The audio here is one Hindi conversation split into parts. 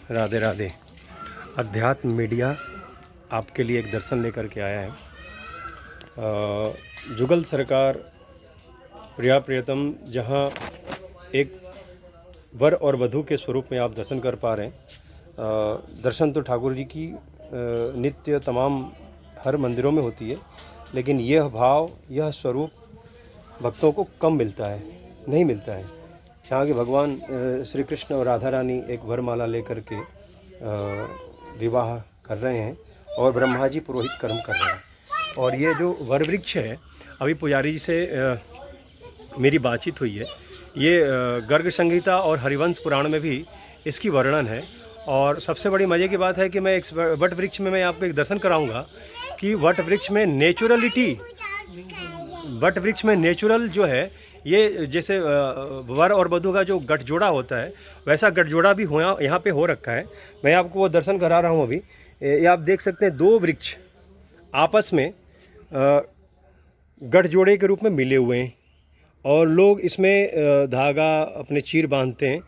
राधे राधे। अध्यात्म मीडिया आपके लिए एक दर्शन लेकर के आया है। जुगल सरकार प्रिया प्रियतम, जहाँ एक वर और वधू के स्वरूप में आप दर्शन कर पा रहे हैं। दर्शन तो ठाकुर जी की नित्य तमाम हर मंदिरों में होती है, लेकिन यह भाव, यह स्वरूप भक्तों को कम मिलता है, नहीं मिलता है। यहाँ के भगवान श्री कृष्ण और राधा रानी एक वरमाला लेकर के विवाह कर रहे हैं और ब्रह्मा जी पुरोहित कर्म कर रहे हैं। और ये जो वर वृक्ष है, अभी पुजारी जी से मेरी बातचीत हुई है, ये गर्ग संहिता और हरिवंश पुराण में भी इसकी वर्णन है। और सबसे बड़ी मज़े की बात है कि मैं एक वट वृक्ष में मैं आपको एक दर्शन कराऊंगा कि वट वृक्ष में नेचुरलिटी, वट वृक्ष में नेचुरल जो है, ये जैसे वर और वधू का जो गठजोड़ा होता है, वैसा गठजोड़ा भी यहाँ पे हो रखा है। मैं आपको वो दर्शन करा रहा हूँ अभी। ये आप देख सकते हैं, दो वृक्ष आपस में गठजोड़े के रूप में मिले हुए हैं और लोग इसमें धागा अपने चीर बांधते हैं,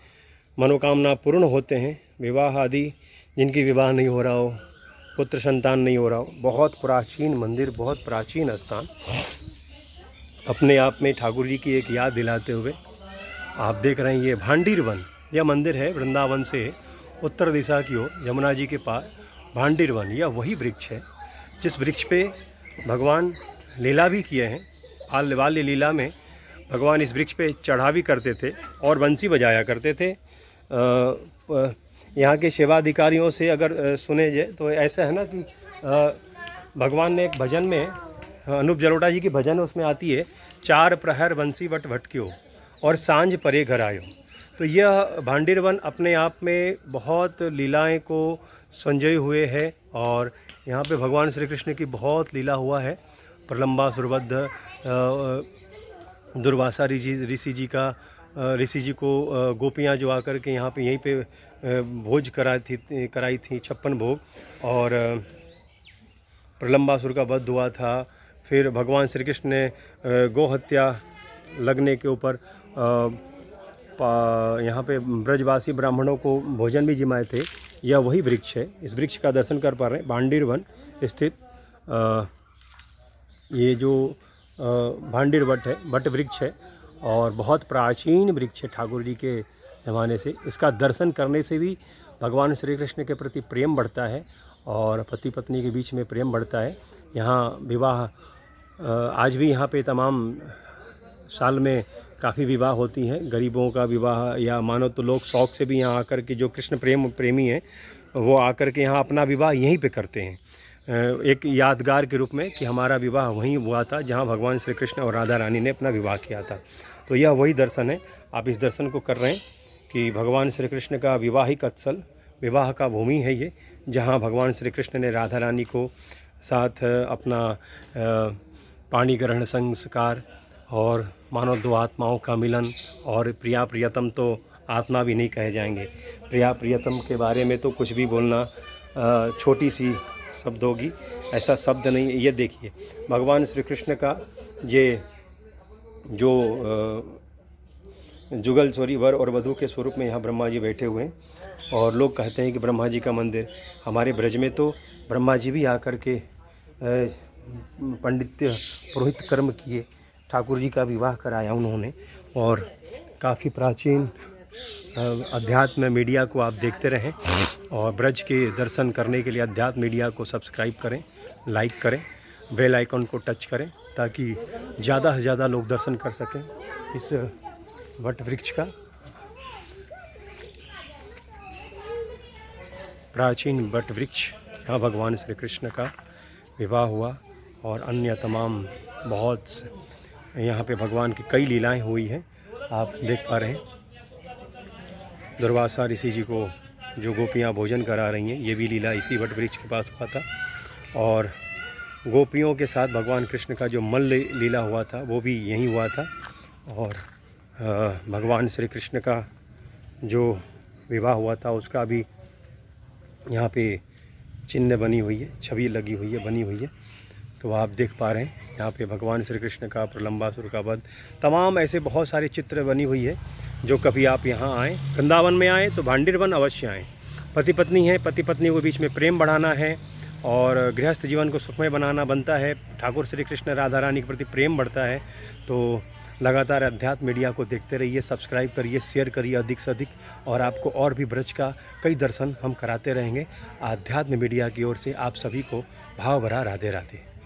मनोकामना पूर्ण होते हैं। विवाह आदि, जिनकी विवाह नहीं हो रहा हो, पुत्र संतान नहीं हो रहा हो, बहुत प्राचीन मंदिर, बहुत प्राचीन स्थान, अपने आप में ठाकुर जी की एक याद दिलाते हुए आप देख रहे हैं। ये भांडीर वन, यह मंदिर है वृंदावन से उत्तर दिशा की ओर, यमुना जी के पार भांडीर वन। यह वही वृक्ष है जिस वृक्ष पे भगवान लीला भी किए हैं। बाल्य लीला में भगवान इस वृक्ष पे चढ़ा भी करते थे और बंसी बजाया करते थे। यहाँ के सेवाधिकारियों से अगर सुने जाए तो ऐसा है ना कि भगवान ने एक भजन में, अनूप जलोटा जी की भजन उसमें आती है, चार प्रहर बंसी बट भटक्यो और सांझ परे घर आयो। तो यह भांडीर वन अपने आप में बहुत लीलाएं को संजय हुए है और यहाँ पे भगवान श्री कृष्ण की बहुत लीला हुआ है। प्रलंबा सुरबद्ध दुर्वासा ऋषि जी को गोपियाँ जो आकर के यहाँ पे यहीं पे भोज कराई थी 56 भोग, और प्रलंबासुर का वध हुआ था। फिर भगवान श्री कृष्ण ने गौ हत्या लगने के ऊपर यहाँ पे ब्रजवासी ब्राह्मणों को भोजन भी जिमाए थे। यह वही वृक्ष है। इस वृक्ष का दर्शन कर पा रहे हैं। भांडीर वन स्थित ये जो भांडीर वट है, वट वृक्ष है और बहुत प्राचीन वृक्ष है ठाकुर जी के ज़माने से। इसका दर्शन करने से भी भगवान श्री कृष्ण के प्रति प्रेम बढ़ता है और पति पत्नी के बीच में प्रेम बढ़ता है। यहाँ विवाह आज भी यहाँ पे तमाम साल में काफ़ी विवाह होती हैं। गरीबों का विवाह, या मानो तो लोग शौक़ से भी यहाँ आकर के, जो कृष्ण प्रेमी हैं, वो आकर के यहाँ अपना विवाह यहीं पे करते हैं, एक यादगार के रूप में कि हमारा विवाह वहीं हुआ था जहाँ भगवान श्री कृष्ण और राधा रानी ने अपना विवाह किया था। तो यह वही दर्शन है। आप इस दर्शन को कर रहे हैं कि भगवान श्री कृष्ण का विवाहिक अत्सल, विवाह का भूमि है ये, जहाँ भगवान श्री कृष्ण ने राधा रानी को साथ अपना पाणी ग्रहण संस्कार और मानव दो आत्माओं का मिलन, और प्रिया प्रियतम तो आत्मा भी नहीं कहे जाएंगे। प्रिया प्रियतम के बारे में तो कुछ भी बोलना छोटी सी शब्द होगी, ऐसा शब्द नहीं। ये देखिए, भगवान श्री कृष्ण का ये जो जुगल वर और वधू के स्वरूप में यहाँ ब्रह्मा जी बैठे हुए हैं। और लोग कहते हैं कि ब्रह्मा जी का मंदिर, हमारे ब्रज में तो ब्रह्मा जी भी आकर के पंडित्य पुरोहित कर्म किए, ठाकुर जी का विवाह कराया उन्होंने। और काफ़ी प्राचीन अध्यात्म मीडिया को आप देखते रहें और ब्रज के दर्शन करने के लिए अध्यात्म मीडिया को सब्सक्राइब करें, लाइक करें, बेल आइकन को टच करें, ताकि ज़्यादा से ज़्यादा लोग दर्शन कर सकें इस वट वृक्ष का। प्राचीन वट वृक्ष, यहाँ भगवान श्री कृष्ण का विवाह हुआ और अन्य तमाम बहुत यहाँ पे भगवान की कई लीलाएं हुई हैं, आप देख पा रहे हैं। दुर्वासा ऋषि जी को जो गोपियाँ भोजन करा रही हैं, ये भी लीला इसी वट वृक्ष के पास हुआ था। और गोपियों के साथ भगवान कृष्ण का जो मल्ल लीला हुआ था, वो भी यहीं हुआ था। और भगवान श्री कृष्ण का जो विवाह हुआ था, उसका भी यहाँ पे चिन्ह बनी हुई है, छवि लगी हुई है, बनी हुई है। तो आप देख पा रहे हैं यहाँ पे भगवान श्री कृष्ण का, प्रलंबासुर का वध, तमाम ऐसे बहुत सारे चित्र बनी हुई है। जो कभी आप यहाँ आएँ, वृंदावन में आएँ तो भांडीर वन अवश्य आएँ। पति पत्नी हैं, पति पत्नी के बीच में प्रेम बढ़ाना है और गृहस्थ जीवन को सुखमय बनाना बनता है, ठाकुर श्री कृष्ण राधा रानी के प्रति प्रेम बढ़ता है। तो लगातार अध्यात्म मीडिया को देखते रहिए, सब्सक्राइब करिए, शेयर करिए अधिक से अधिक, और आपको और भी ब्रज का कई दर्शन हम कराते रहेंगे। आध्यात्म मीडिया की ओर से आप सभी को भाव भरा राधे राधे।